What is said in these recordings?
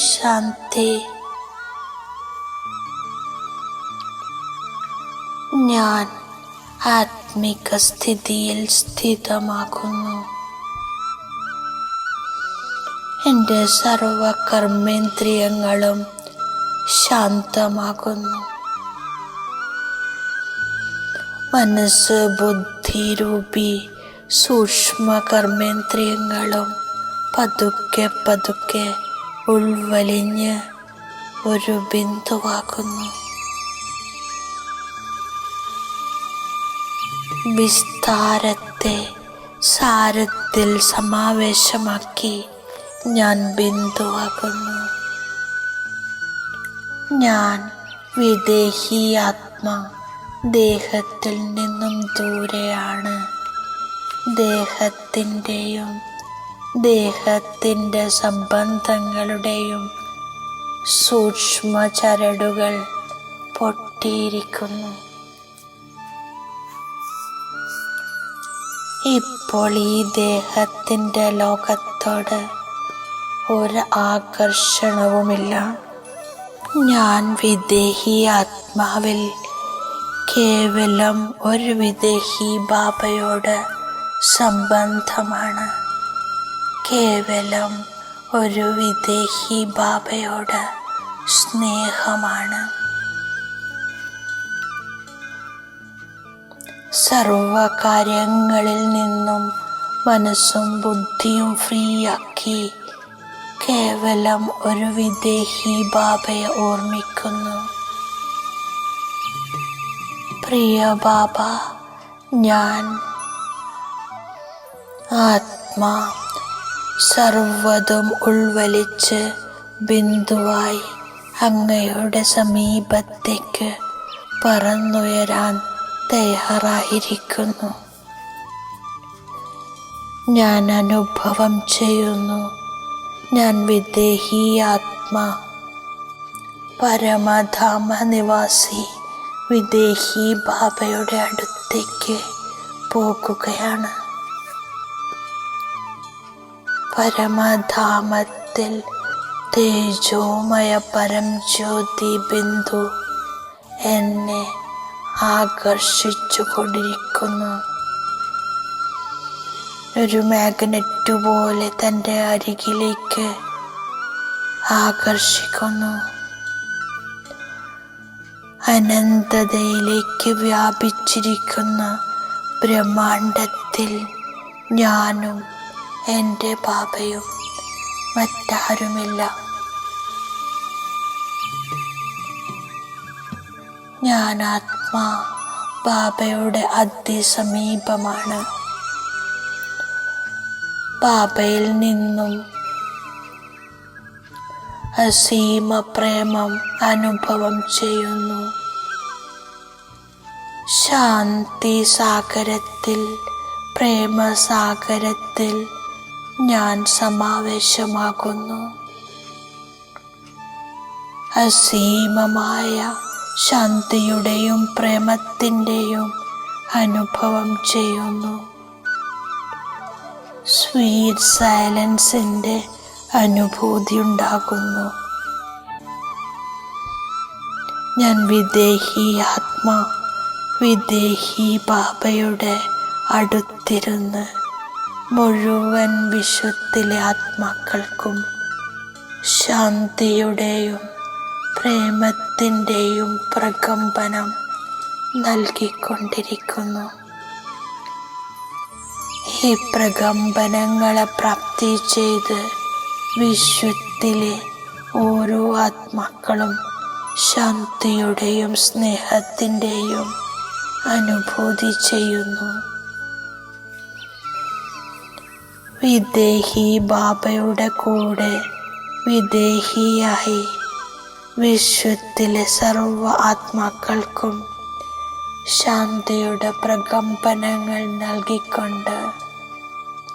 ശാന്തി. ഞാൻ ആത്മിക സ്ഥിതിയിൽ സ്ഥിതമാകുന്നു. എൻ്റെ സർവ കർമ്മേന്ദ്രിയങ്ങളും ശാന്തമാകുന്നു. മനസ്സ്, ബുദ്ധി രൂപി സൂക്ഷ്മ കർമ്മേന്ദ്രിയങ്ങളും പതുക്കെ പതുക്കെ ഉൾവലിഞ്ഞ് ഒരു ബിന്ദുവാകുന്നു. വിസ്താരത്തെ സാരത്തിൽ സമാവേശമാക്കി ഞാൻ ബിന്ദുവാകുന്നു. ഞാൻ വിദേഹി ആത്മാ ദേഹത്തിൽ നിന്നും ദൂരെയാണ്. ദേഹത്തിൻ്റെയും ദേഹത്തിൻ്റെ സംബന്ധങ്ങളുടെയും സൂക്ഷ്മ ചരടുകൾ പൊട്ടിയിരിക്കുന്നു. ഇപ്പോൾ ഈ ദേഹത്തിൻ്റെ ലോകത്തോട് ഒരു ആകർഷണവുമില്ല. ഞാൻ വിദേഹി ആത്മാവിൽ കേവലം ഒരു വിദേഹി ബാബയോട് സംബന്ധമാണ്. കേവലം ഒരു വിദേഹി ബാബയോട് സ്നേഹമാണ്. സർവകാര്യങ്ങളിൽ നിന്നും മനസ്സും ബുദ്ധിയും ഫ്രീയാക്കി കേവലം ഒരു വിദേഹി ബാബയെ ഓർമ്മിക്കുന്നു. പ്രിയ ബാബ, ഞാൻ ആത്മാ സർവ്വതും ഉൾവലിച്ച് ബിന്ദുവായി അങ്ങയുടെ സമീപത്തേക്ക് പറന്നുയരാൻ തയ്യാറായിരിക്കുന്നു. ഞാൻ അനുഭവം ചെയ്യുന്നു. ഞാൻ വിദേഹി ആത്മാ, പരമധാമ നിവാസി വിദേഹി ബാബയുടെ അടുത്തേക്ക് പോകുകയാണ്. പരമധാമത്തിൽ തേജോമയ പരം ജ്യോതി ബിന്ദു എന്നെ ആകർഷിച്ചു കൊണ്ടിരിക്കുന്നു. ഒരു മാഗ്നറ്റ് പോലെ തൻ്റെ അരികിലേക്ക് ആകർഷിക്കുന്നു. അനന്തതയിലേക്ക് വ്യാപിച്ചിരിക്കുന്ന ബ്രഹ്മാണ്ടത്തിൽ ഞാനും എൻ്റെ ബാബയും മറ്റാരുമില്ല. ഞാൻ ആത്മാ ബാബയുടെ അതിസമീപമാണ്. ബാബയിൽ നിന്നും അസീമ പ്രേമം അനുഭവം ചെയ്യുന്നു. ശാന്തി സാഗരത്തിൽ, പ്രേമസാഗരത്തിൽ ഞാൻ സമാവേശമാകുന്നു. അസീമമായ ശാന്തിയുടെയും പ്രേമത്തിൻ്റെയും അനുഭവം ചെയ്യുന്നു. സ്വീറ്റ് സൈലൻസിൻ്റെ അനുഭൂതി ഉണ്ടാകുന്നു. ഞാൻ വിദേഹി ആത്മാ വിദേഹി ബാബയുടെ അടുത്തിരുന്ന് മുഴുവൻ വിശ്വത്തിലെ ആത്മാക്കൾക്കും ശാന്തിയുടെയും പ്രേമത്തിൻ്റെയും പ്രകമ്പനം നൽകിക്കൊണ്ടിരിക്കുന്നു. ഈ പ്രകമ്പനങ്ങളെ പ്രാപ്തി ചെയ്ത് വിശ്വത്തിലെ ഓരോ ആത്മാക്കളും ശാന്തിയുടെയും സ്നേഹത്തിൻ്റെയും അനുഭൂതി ചെയ്യുന്നു. വിദേഹി ബാബയുടെ കൂടെ വിദേഹിയായി വിശ്വത്തിലെ സർവ ആത്മാക്കൾക്കും ശാന്തിയുടെ പ്രകമ്പനങ്ങൾ നൽകിക്കൊണ്ട്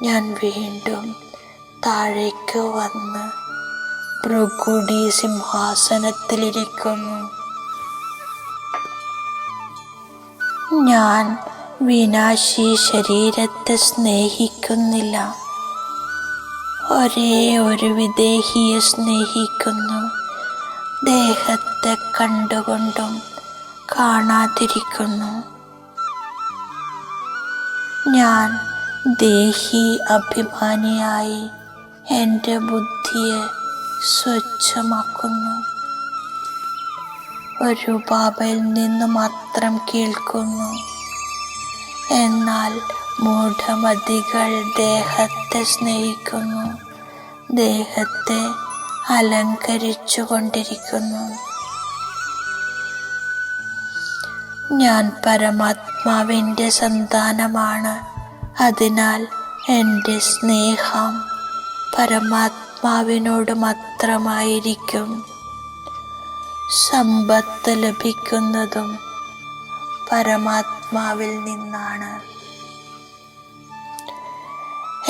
ഞാൻ വീണ്ടും താഴേക്ക് വന്ന് ഭൃഗുടി സിംഹാസനത്തിലിരിക്കുന്നു. ഞാൻ വിനാശി ശരീരത്തെ സ്നേഹിക്കുന്നില്ല. ഒരേ ഒരു വിദേഹിയെ സ്നേഹിക്കുന്നു. ദേഹത്തെ കണ്ടുകൊണ്ടും കാണാതിരിക്കുന്നു. ഞാൻ ദേഹി അഭിമാനിയായി എൻ്റെ ബുദ്ധിയെ സ്വച്ഛമാക്കുന്നു. ഒരു ബാബയിൽ നിന്ന് മാത്രം കേൾക്കുന്നു. എന്നാൽ മൂഢമതികൾ ദേഹത്തെ സ്നേഹിക്കുന്നു, ദേഹത്തെ അലങ്കരിച്ചു കൊണ്ടിരിക്കുന്നു. ഞാൻ പരമാത്മാവിൻ്റെ സന്താനമാണ്. അതിനാൽ എൻ്റെ സ്നേഹം പരമാത്മാവിനോട് മാത്രമായിരിക്കും. സമ്പത്ത് ലഭിക്കുന്നതും പരമാത്മാവിൽ നിന്നാണ്.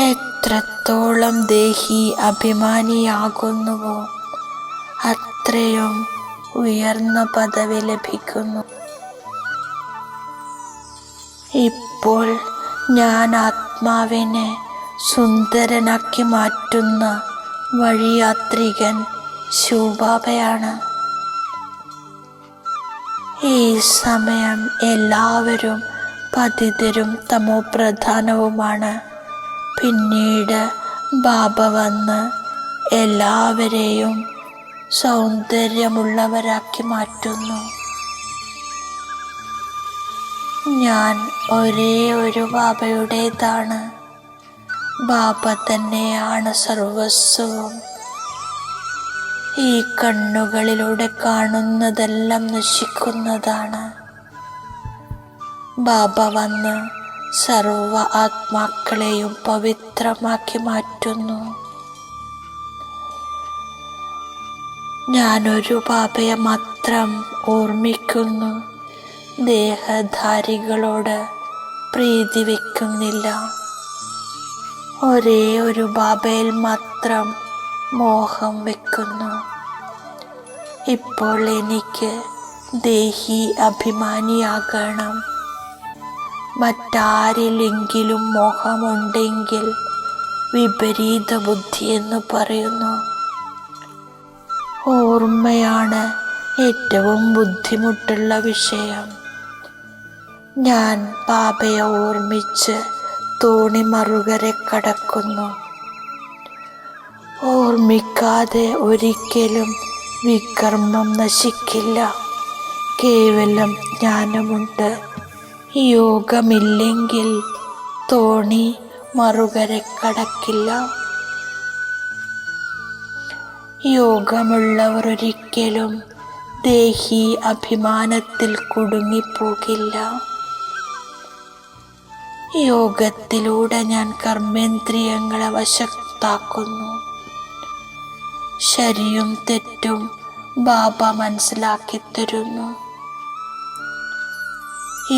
എത്രത്തോളം ദേഹി അഭിമാനിയാകുന്നുവോ അത്രയും ഉയർന്ന പദവി ലഭിക്കുന്നു. ഇപ്പോൾ ഞാൻ ആത്മാവിനെ സുന്ദരനാക്കി മാറ്റുന്ന വഴിയാത്രികൻ ശിവബാബയാണ്. ഈ സമയം എല്ലാവരും പതിതരും തമോപ്രധാനവുമാണ്. പിന്നീട് ബാബ വന്ന് എല്ലാവരെയും സൗന്ദര്യമുള്ളവരാക്കി മാറ്റുന്നു. ഞാൻ ഒരേ ഒരു ബാബയുടേതാണ്. ബാബ തന്നെയാണ് സർവസ്വവും. ഈ കണ്ണുകളിലൂടെ കാണുന്നതെല്ലാം നശിക്കുന്നതാണ്. ബാബ വന്ന് സർവ ആത്മാക്കളെയും പവിത്രമാക്കി മാറ്റുന്നു. ഞാനൊരു ബാബയെ മാത്രം ഓർമ്മിക്കുന്നു. ദേഹധാരികളോട് പ്രീതി വയ്ക്കുന്നില്ല. ഒരേ ഒരു ബാബയിൽ മാത്രം മോഹം വയ്ക്കുന്നു. ഇപ്പോൾ എനിക്ക് ദേഹി അഭിമാനിയാകണം. മറ്റാരിലെങ്കിലും മോഹമുണ്ടെങ്കിൽ വിപരീത ബുദ്ധി എന്ന് പറയുന്നു. ഓർമ്മയാണ് ഏറ്റവും ബുദ്ധിമുട്ടുള്ള വിഷയം. ഞാൻ ബാബയെ ഓർമ്മിച്ച് തോണി മറുകരെ കടക്കുന്നു. ഓർമ്മിക്കാതെ ഒരിക്കലും വികർമ്മം നശിക്കില്ല. കേവലം ജ്ഞാനമുണ്ട്. യോഗമില്ലെങ്കിൽ തോണി മറുകരെ കടക്കില്ല. യോഗമുള്ളവർ ഒരിക്കലും ദേഹി അഭിമാനത്തിൽ കുടുങ്ങിപ്പോകില്ല. യോഗത്തിലൂടെ ഞാൻ കർമ്മേന്ദ്രിയങ്ങളെ വശത്താക്കുന്നു. ശരിയും തെറ്റും ബാബ മനസ്സിലാക്കി തരുന്നു.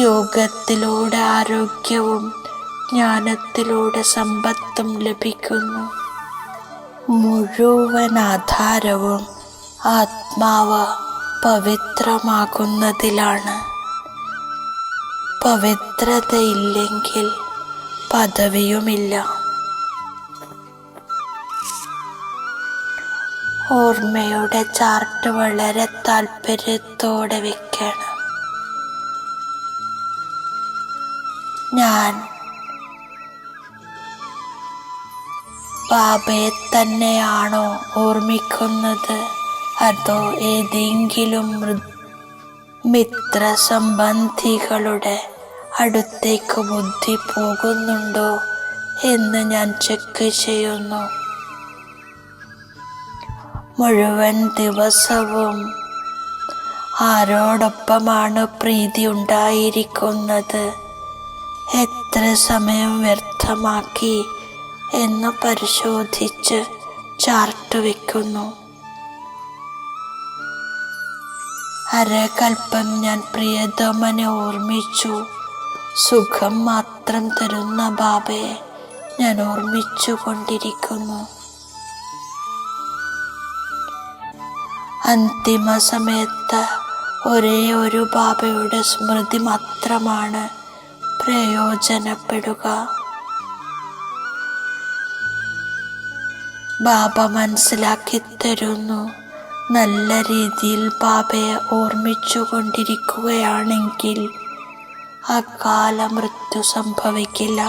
യോഗത്തിലൂടെ ആരോഗ്യവും ജ്ഞാനത്തിലൂടെ സമ്പത്തും ലഭിക്കുന്നു. മുഴുവൻ ആധാരവും ആത്മാവ് പവിത്രമാകുന്നതിലാണ്. പവിത്രതയില്ലെങ്കിൽ പദവിയുമില്ല. ഓർമ്മയുടെ ചാർട്ട് വളരെ താല്പര്യത്തോടെ വെക്കണം. ഞാൻ ബാബയെ തന്നെയാണോ ഓർമ്മിക്കുന്നത്, അതോ ഏതെങ്കിലും മിത്രസംബന്ധികളുടെ അടുത്തേക്ക് ബുദ്ധി പോകുന്നുണ്ടോ എന്ന് ഞാൻ ചെക്ക് ചെയ്യുന്നു. മുഴുവൻ ദിവസവും ആരോടൊപ്പമാണ് പ്രീതി ഉണ്ടായിരിക്കുന്നത്, എത്ര സമയം വ്യർത്ഥമാക്കി എന്ന് പരിശോധിച്ച് ചാർട്ട് വയ്ക്കുന്നു. അരകൽപ്പം ഞാൻ പ്രിയതമനെ ഓർമ്മിച്ചു. സുഖം മാത്രം തരുന്ന ബാബയെ ഞാൻ ഓർമ്മിച്ചു കൊണ്ടിരിക്കുന്നു. അന്തിമ സമയത്ത് ഒരേ ഒരു ബാബയുടെ സ്മൃതി മാത്രമാണ് പ്രയോജനപ്പെടുക. ബാബ മനസ്സിലാക്കി തരുന്നു. നല്ല രീതിയിൽ ബാബയെ ഓർമ്മിച്ചു കൊണ്ടിരിക്കുകയാണെങ്കിൽ അകാല മൃത്യു സംഭവിക്കില്ല.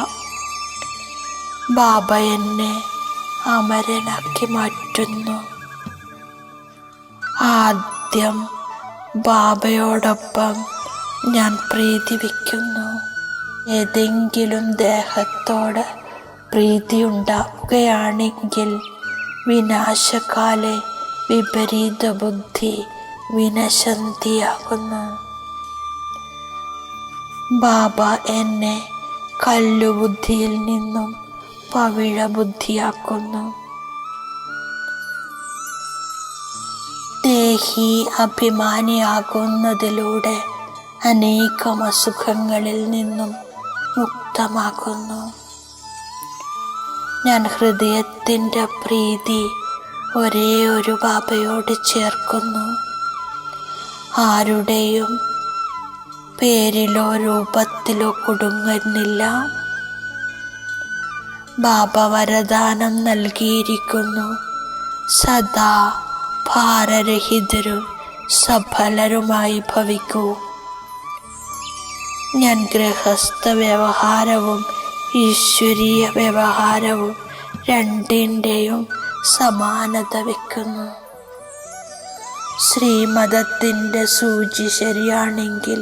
ബാബ എന്നെ അമരനാക്കി മാറ്റുന്നു. ആദ്യം ബാബയോടൊപ്പം ഞാൻ പ്രീതി വയ്ക്കുന്നു. ഏതെങ്കിലും ദേഹത്തോട് പ്രീതി ഉണ്ടാവുകയാണെങ്കിൽ വിനാശകാലെ വിപരീത ബുദ്ധി വിനശന്തിയാകുന്നു. ബാബ എന്നെ കല്ലുബുദ്ധിയിൽ നിന്നും പവിഴ ബുദ്ധിയാക്കുന്നു. ദേഹി അഭിമാനിയാകുന്നതിലൂടെ അനേകം അസുഖങ്ങളിൽ നിന്നും മുക്തമാകുന്നു. ഞാൻ ഹൃദയത്തിൻ്റെ പ്രീതി ഒരേ ഒരു ബാബയോട് ചേർക്കുന്നു. ആരുടെയും പേരിലോ രൂപത്തിലോ കുടുങ്ങുന്നില്ല. ബാബ വരദാനം നൽകിയിരിക്കുന്നു. സദാ ഭാരരഹിതരും സഫലരുമായി ഭവിക്കൂ. ഞാൻ ഗൃഹസ്ഥ വ്യവഹാരവും ഈശ്വരീയ വ്യവഹാരവും രണ്ടിൻ്റെയും സമാനത വയ്ക്കുന്നു. ശ്രീമതത്തിൻ്റെ സൂചി ശരിയാണെങ്കിൽ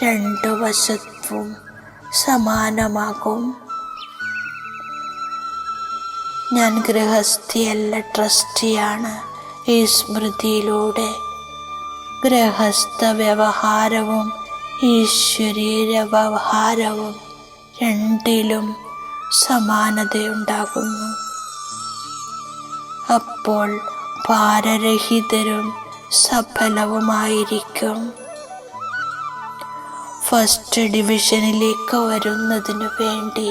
രണ്ടു വശത്തും സമാനമാകും. ഞാൻ ഗൃഹസ്ഥിയല്ല, ട്രസ്റ്റിയാണ്. ഈ സ്മൃതിയിലൂടെ ഗൃഹസ്ഥ വ്യവഹാരവും ഈശ്വരീയ വ്യവഹാരവും രണ്ടിലും സമാനതയുണ്ടാകുന്നു. അപ്പോൾ ഭാരരഹിതരും സഫലവുമായിരിക്കും. ഫസ്റ്റ് ഡിവിഷനിലേക്ക് വരുന്നതിനു വേണ്ടി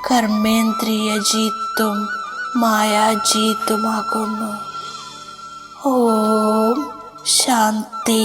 കർമ്മേന്ദ്രിയ ജീത്തും മായാജീത്തുമാകുന്നു. ഓം ശാന്തി.